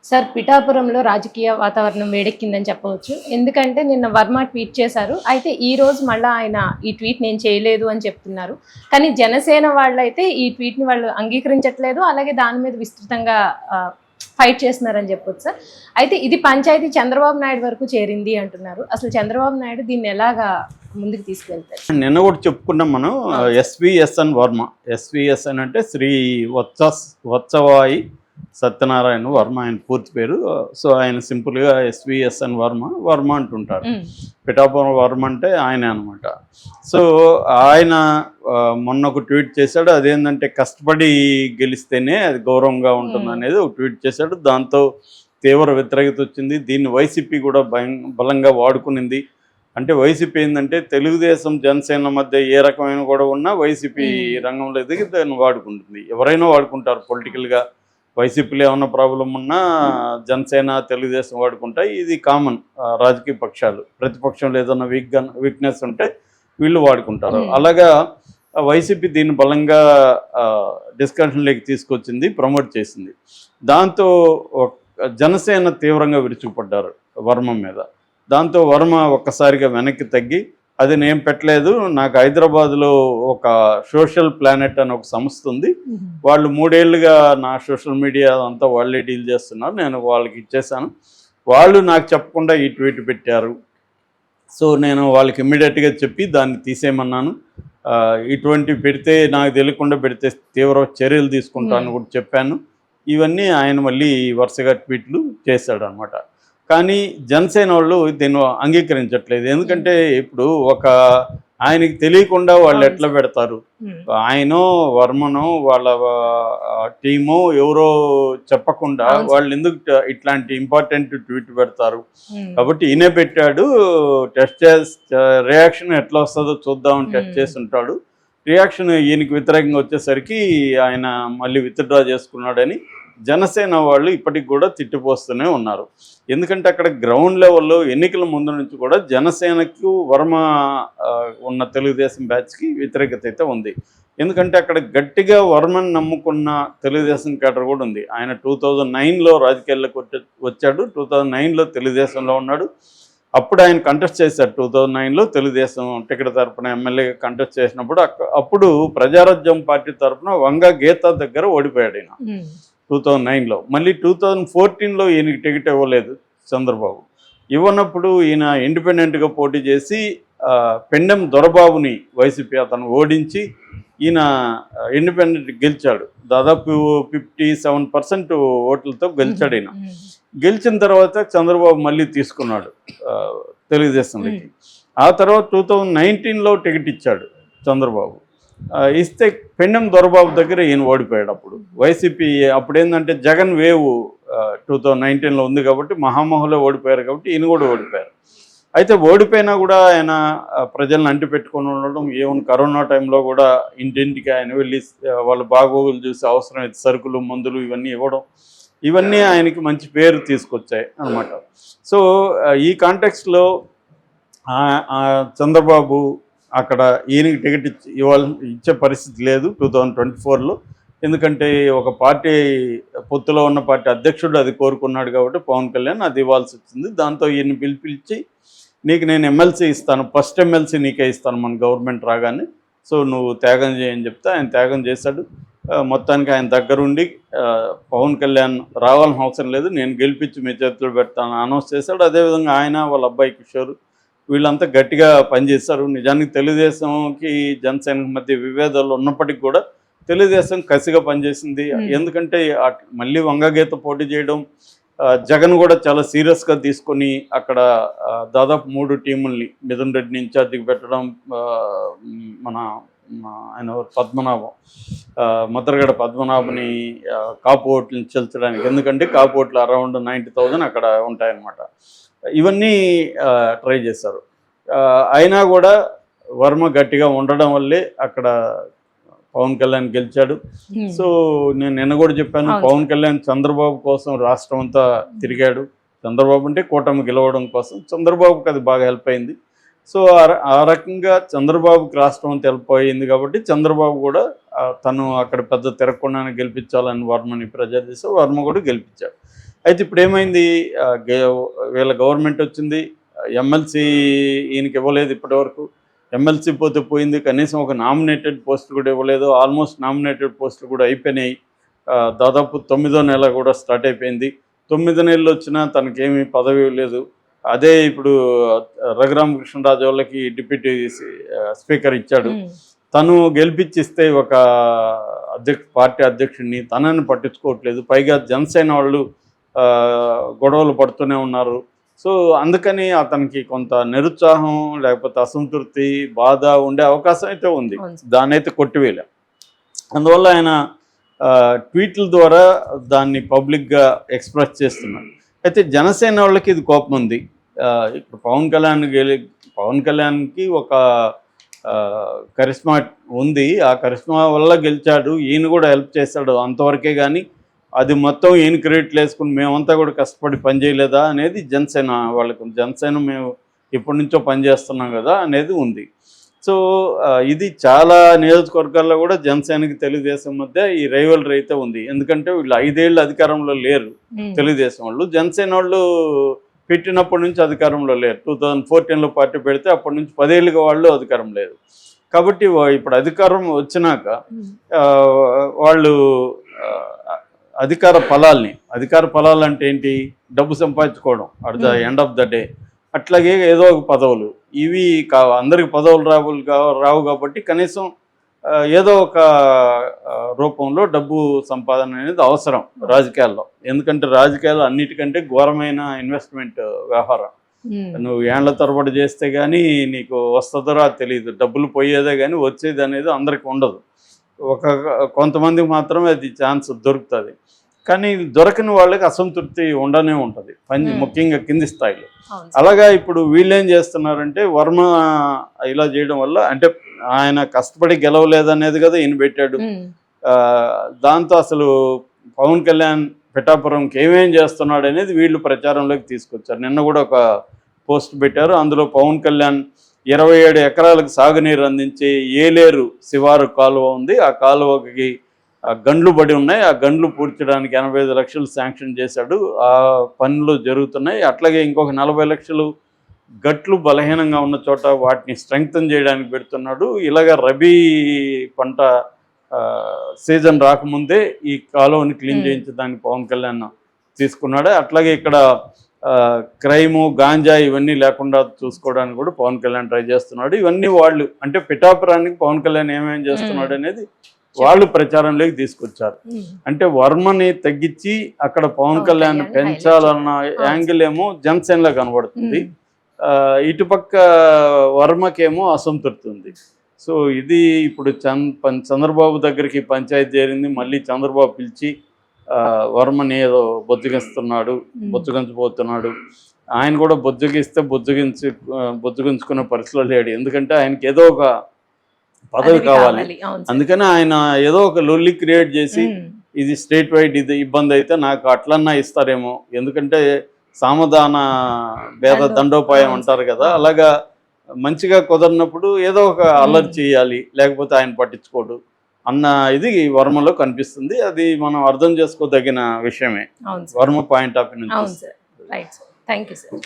Sir పిఠాపురంలో రాజకీయ వాతావరణం వేడెక్కిందని చెప్పవచ్చు. ఎందుకంటే నిన్న వర్మ ట్వీట్ చేశారు. అయితే ఈరోజు మళ్ళా ఆయన ఈ ట్వీట్ నేను చేయలేదు అని చెప్తున్నారు. కానీ జనసేన వాళ్ళైతే ఈ ట్వీట్‌ని వాళ్ళు అంగీకరించట్లేదు. అలాగే దాని మీద విస్తృతంగా ఫైట్ చేస్తున్నారని చెప్పొచ్చు సార్. అయితే ఇది పంచాయతీ చంద్రబాబు నాయుడు వరకు చేరింది అంటున్నారు. అసలు చంద్రబాబు నాయుడు దీన్ని ఎలాగా ముందుకు తీసుకెళ్తారు? నిన్న కూడా చెప్పుకున్నాం మనం. ఎస్విఎస్ఎన్ వర్మ. ఎస్విఎస్ఎన్ అంటే శ్రీ వత్సవాయి సత్యనారాయణ వర్మ ఆయన పూర్తి పేరు. సో ఆయన సింపుల్గా ఎస్విఎస్ఎన్ వర్మ అంటుంటారు. పిఠాపురం వర్మ అంటే ఆయనే అనమాట. సో ఆయన మొన్న ఒక ట్వీట్ చేశాడు. అదేంటంటే కష్టపడి గెలిస్తేనే అది గౌరవంగా ఉంటుంది అనేది ఒక ట్వీట్ చేశాడు. దాంతో తీవ్ర వ్యతిరేకత వచ్చింది. దీన్ని వైసీపీ కూడా బలంగా వాడుకునింది. అంటే వైసీపీ ఏంటంటే తెలుగుదేశం జనసేన మధ్య ఏ రకమైన కూడా ఉన్నా వైసీపీ రంగంలో ఎదిగి దాన్ని వాడుకుంటుంది. ఎవరైనా వాడుకుంటారు పొలిటికల్గా. వైసీపీలో ఏమన్నా ప్రాబ్లం ఉన్నా జనసేన తెలుగుదేశం వాడుకుంటాయి. ఇది కామన్. రాజకీయ పక్షాలు ప్రతిపక్షంలో ఏదైనా వీక్నెస్ ఉంటే వీళ్ళు వాడుకుంటారు. అలాగా వైసీపీ దీన్ని బలంగా డిస్కషన్లోకి తీసుకొచ్చింది, ప్రమోట్ చేసింది. దాంతో జనసేన తీవ్రంగా విరుచుకుపడ్డారు వర్మ మీద. దాంతో వర్మ ఒక్కసారిగా వెనక్కి తగ్గి అది నేను పెట్టలేదు, నాకు హైదరాబాద్లో ఒక సోషల్ ప్లానెట్ అని ఒక సంస్థ ఉంది, వాళ్ళు 3 ఏళ్ళుగా నా సోషల్ మీడియా అంతా వాళ్ళే డీల్ చేస్తున్నారు, నేను వాళ్ళకి ఇచ్చేసాను, వాళ్ళు నాకు చెప్పకుండా ఈ ట్వీట్ పెట్టారు. సో నేను వాళ్ళకి ఇమ్మీడియట్గా చెప్పి దాన్ని తీసేయమన్నాను. ఇటువంటి పెడితే నాకు తెలియకుండా పెడితే తీవ్ర చర్యలు తీసుకుంటాను కూడా చెప్పాను. ఇవన్నీ ఆయన మళ్ళీ వరుసగా ట్వీట్లు చేశాడు అనమాట. కానీ జనసేన వాళ్ళు దీన్ని అంగీకరించట్లేదు. ఎందుకంటే ఇప్పుడు ఆయనకి తెలియకుండా వాళ్ళు ఎట్లా పెడతారు? ఆయన వర్మను వాళ్ళ టీము ఎవరో చెప్పకుండా వాళ్ళు ఎందుకు ఇట్లాంటి ఇంపార్టెంట్ ట్వీట్ పెడతారు? కాబట్టి ఈయనే పెట్టాడు, టెస్ట్ రియాక్షన్ ఎట్లా వస్తుందో చూద్దామని టెస్ట్ చేసి ఉంటాడు. రియాక్షన్ ఈయనకి వ్యతిరేకంగా వచ్చేసరికి ఆయన మళ్ళీ విత్డ్రా చేసుకున్నాడని జనసేన వాళ్ళు ఇప్పటికి కూడా తిట్టిపోస్తూనే ఉన్నారు. ఎందుకంటే అక్కడ గ్రౌండ్ లెవెల్లో ఎన్నికల ముందు నుంచి కూడా జనసేనకు వర్మ ఉన్న తెలుగుదేశం బ్యాచ్కి వ్యతిరేకత అయితే ఉంది. ఎందుకంటే అక్కడ గట్టిగా వర్మని నమ్ముకున్న తెలుగుదేశం కేడర్ కూడా ఉంది. ఆయన 2009లో రాజకీయాల్లోకి వచ్చాడు, 2009లో తెలుగుదేశంలో ఉన్నాడు. అప్పుడు ఆయన కంటెస్ట్ చేశాడు. 2009లో తెలుగుదేశం టికెట్ తరఫున ఎమ్మెల్యేగా కంటెస్ట్ చేసినప్పుడు అప్పుడు ప్రజారాజ్యం పార్టీ తరఫున వంగ గీత దగ్గర ఓడిపోయాడు ఈయన 2009లో. మళ్ళీ 2014లో ఈయనకి టికెట్ ఇవ్వలేదు చంద్రబాబు. ఇవ్వనప్పుడు ఈయన ఇండిపెండెంట్గా పోటీ చేసి పెండెం దొరబాబుని వైసీపీ అతను ఓడించి ఈయన ఇండిపెండెంట్ గెలిచాడు. దాదాపు 57% ఓట్లతో గెలిచాడు ఈయన. గెలిచిన తర్వాత చంద్రబాబు మళ్ళీ తీసుకున్నాడు తెలుగుదేశంలోకి. ఆ తర్వాత 2019లో టికెట్ ఇచ్చాడు చంద్రబాబు. ఇస్తే పెండెం దొరబాబు దగ్గర ఈయన ఓడిపోయాడు. అప్పుడు వైసీపీ అప్పుడేంటంటే జగన్ వేవ్ 2019లో ఉంది కాబట్టి మహామహులో ఓడిపోయారు కాబట్టి ఈయన కూడా ఓడిపోయారు. అయితే ఓడిపోయినా కూడా ఆయన ప్రజలను అంటి పెట్టుకొని ఉండడం, ఏమైనా కరోనా టైంలో కూడా ఇంటింటికి ఆయన వెళ్ళి వాళ్ళ బాగోగులు చూసి అవసరమైతే సరుకులు మందులు ఇవన్నీ ఇవ్వడం, ఇవన్నీ ఆయనకి మంచి పేరు తీసుకొచ్చాయి అన్నమాట. సో ఈ కాంటెక్స్ట్లో చంద్రబాబు అక్కడ ఈయనకి టికెట్ ఇచ్చే పరిస్థితి లేదు 2024లో. ఎందుకంటే ఒక పార్టీ పొత్తులో ఉన్న పార్టీ అధ్యక్షుడు అది కోరుకున్నాడు కాబట్టి పవన్ కళ్యాణ్ అది ఇవ్వాల్సి వచ్చింది. దాంతో ఈయన పిలిపించి నీకు నేను ఎమ్మెల్సీ ఇస్తాను, ఫస్ట్ ఎమ్మెల్సీ నీకే ఇస్తాను మన గవర్నమెంట్ రాగానే, సో నువ్వు త్యాగం చేయని చెప్తే ఆయన త్యాగం చేశాడు. మొత్తానికి ఆయన దగ్గరుండి పవన్ కళ్యాణ్ రావాల్సిన అవసరం లేదు, నేను గెలిపించి మీ చేతులు పెడతాను అనౌన్స్ చేశాడు. అదేవిధంగా ఆయన వాళ్ళ అబ్బాయి కిషోర్ వీళ్ళంతా గట్టిగా పనిచేస్తారు. నిజానికి తెలుగుదేశంకి జనసేనకి మధ్య విభేదాలు ఉన్నప్పటికీ కూడా తెలుగుదేశం కసిగా పనిచేసింది. ఎందుకంటే మళ్ళీ వంగగీత పోటీ చేయడం, జగన్ కూడా చాలా సీరియస్గా తీసుకొని అక్కడ దాదాపు 3 టీముల్ని మిథున్ రెడ్డిని ఇన్ఛార్జికి పెట్టడం, ఆయన పద్మనాభం ముద్రగడ పద్మనాభని కాపు ఓట్లని చెల్చడానికి, ఎందుకంటే కాపు ఓట్లు అరౌండ్ 90,000 అక్కడ ఉంటాయన్నమాట. ఇవన్నీ ట్రై చేశారు. అయినా కూడా వర్మ గట్టిగా ఉండడం వల్లే అక్కడ పవన్ కళ్యాణ్ గెలిచాడు. సో నేను నిన్న కూడా చెప్పాను, పవన్ కళ్యాణ్ చంద్రబాబు కోసం రాష్ట్రం అంతా తిరిగాడు. చంద్రబాబు అంటే కూటమి గెలవడం కోసం చంద్రబాబుకి అది బాగా హెల్ప్ అయింది. సో ఆ రకంగా చంద్రబాబుకి రాష్ట్రం అంతా హెల్ప్ అయింది కాబట్టి చంద్రబాబు కూడా తను అక్కడ పెద్ద తిరగకుండానే గెలిపించాలని వర్మని ప్రజలు చేస్తే వర్మ కూడా గెలిపించాడు. అయితే ఇప్పుడు ఏమైంది, వీళ్ళ గవర్నమెంట్ వచ్చింది, ఎమ్మెల్సీ ఈయనకి ఇవ్వలేదు ఇప్పటివరకు. ఎమ్మెల్సీ పోతే పోయింది, కనీసం ఒక నామినేటెడ్ పోస్ట్ కూడా ఇవ్వలేదు. ఆల్మోస్ట్ నామినేటెడ్ పోస్టులు కూడా అయిపోయినాయి. దాదాపు 9వ నెల కూడా స్టార్ట్ అయిపోయింది. 9 నెలలు వచ్చినా తనకేమీ పదవి లేదు. అదే ఇప్పుడు రఘురామకృష్ణరాజు వాళ్ళకి డిప్యూటీ స్పీకర్ ఇచ్చాడు. తను గెలిపించిస్తే ఒక పార్టీ అధ్యక్షుడిని, తనని పట్టించుకోవట్లేదు. పైగా జనసేన వాళ్ళు గొడవలు పడుతూనే ఉన్నారు. సో అందుకని అతనికి కొంత నిరుత్సాహం, లేకపోతే అసంతృప్తి, బాధ ఉండే అవకాశం అయితే ఉంది. దాన్ని అయితే కొట్టివేయలే. అందువల్ల ఆయన ట్వీట్ల ద్వారా దాన్ని పబ్లిక్గా ఎక్స్ప్రెస్ చేస్తున్నారు. అయితే జనసేన వాళ్ళకి ఇది కోపం ఉంది. ఇప్పుడు పవన్ కళ్యాణ్కి ఒక కరిష్మా ఉంది. ఆ కరిష్మా వల్ల గెలిచాడు, ఈయన కూడా హెల్ప్ చేశాడు అంతవరకే. కానీ అది మొత్తం ఈయన క్రెడిట్లు వేసుకుని మేమంతా కూడా కష్టపడి పనిచేయలేదా అనేది జనసేన వాళ్ళకు. జనసేన మేము ఎప్పటి నుంచో పనిచేస్తున్నాం కదా అనేది ఉంది. సో ఇది చాలా నియోజకవర్గాల్లో కూడా జనసేనకి తెలుగుదేశం మధ్య ఈ రైవల్రీ అయితే ఉంది. ఎందుకంటే వీళ్ళు 5 ఏళ్ళు అధికారంలో లేరు తెలుగుదేశం వాళ్ళు. జనసేన వాళ్ళు పెట్టినప్పటి నుంచి అధికారంలో లేరు. 2014లో పార్టీ పెడితే అప్పటి నుంచి 10 ఏళ్ళుగా వాళ్ళు అధికారం లేదు. కాబట్టి ఇప్పుడు అధికారం వచ్చినాక వాళ్ళు అధికార ఫలాలు అంటే ఏంటి, డబ్బు సంపాదించుకోవడం at the end of the day. అట్లాగే ఏదో ఒక పదవులు, ఇవి అందరికి పదవులు రావు కాబట్టి కనీసం ఏదో ఒక రూపంలో డబ్బు సంపాదన అనేది అవసరం రాజకీయాల్లో. ఎందుకంటే రాజకీయాలు అన్నిటికంటే ఘోరమైన ఇన్వెస్ట్మెంట్ వ్యవహారం. నువ్వు ఏళ్ల తరబడి చేస్తే కానీ నీకు వస్తుందో తెలియదు. డబ్బులు పోయేదే కానీ వచ్చేది అనేది అందరికి ఉండదు. కొంతమందికి మాత్రమే అది ఛాన్స్ దొరుకుతుంది. కానీ దొరకని వాళ్ళకి అసంతృప్తి ఉండనే ఉంటుంది, ముఖ్యంగా కింది స్థాయిలో. అలాగా ఇప్పుడు వీళ్ళు ఏం చేస్తున్నారంటే, వర్మ ఇలా చేయడం వల్ల, అంటే ఆయన కష్టపడి గెలవలేదనేది కదా ఈయన పెట్టాడు. దాంతో అసలు పవన్ కళ్యాణ్ పిఠాపురంకి ఏమేం చేస్తున్నాడు అనేది వీళ్ళు ప్రచారంలోకి తీసుకొచ్చారు. నిన్న కూడా ఒక పోస్ట్ పెట్టారు. అందులో పవన్ కళ్యాణ్ 27 ఎకరాలకు సాగునీరు అందించే ఏలేరు శివారు కాలువ ఉంది. ఆ కాలువకి గండ్లు పడి ఉన్నాయి. ఆ గండ్లు పూడ్చడానికి 85 లక్షలు శాంక్షన్ చేశాడు. ఆ పనులు జరుగుతున్నాయి. అట్లాగే ఇంకొక 40 లక్షలు గట్లు బలహీనంగా ఉన్న చోట వాటిని స్ట్రెంగ్తన్ చేయడానికి పెడుతున్నాడు. ఇలాగ రబీ పంట సీజన్ రాకముందే ఈ కాలువని క్లీన్ చేయించడానికి పవన్ కళ్యాణ్ తీసుకున్నాడు. అట్లాగే ఇక్కడ క్రైము, గాంజా ఇవన్నీ లేకుండా చూసుకోవడానికి కూడా పవన్ కళ్యాణ్ ట్రై చేస్తున్నాడు. ఇవన్నీ వాళ్ళు, అంటే పిఠాపురానికి పవన్ కళ్యాణ్ ఏమేం చేస్తున్నాడు అనేది వాళ్ళు ప్రచారంలోకి తీసుకొచ్చారు. అంటే వర్మని తగ్గించి అక్కడ పవన్ కళ్యాణ్ పెంచాలన్న యాంగిల్ ఏమో జనసేనలో కనబడుతుంది. ఇటుపక్క వర్మకేమో అసంతృప్తి ఉంది. సో ఇది ఇప్పుడు చంద్రబాబు దగ్గరికి పంచాయతీ చేరింది. మళ్ళీ చంద్రబాబు పిలిచి వర్మని ఏదో బొజ్జగించబోతున్నాడు. ఆయన కూడా బొజ్జగించుకునే పరిస్థితిలో లేడు. ఎందుకంటే ఆయనకి ఏదో ఒక పదవి కావాలి. అందుకని ఆయన ఏదో ఒక లొల్లి క్రియేట్ చేసి, ఇది స్టేట్ వైడ్ ఇది ఇబ్బంది అయితే నాకు అట్లన్నా ఇస్తారేమో, ఎందుకంటే సామధాన భేద దండోపాయం అంటారు కదా, అలాగా మంచిగా కుదరినప్పుడు ఏదో ఒక అల్లరి చేయాలి, లేకపోతే ఆయన పట్టించుకోడు అన్న ఇది వర్మలో కనిపిస్తుంది. అది మనం అర్థం చేసుకోదగిన విషయమే వర్మ పాయింట్ ఆఫ్ వ్యూ నుంచి. Thank you sir.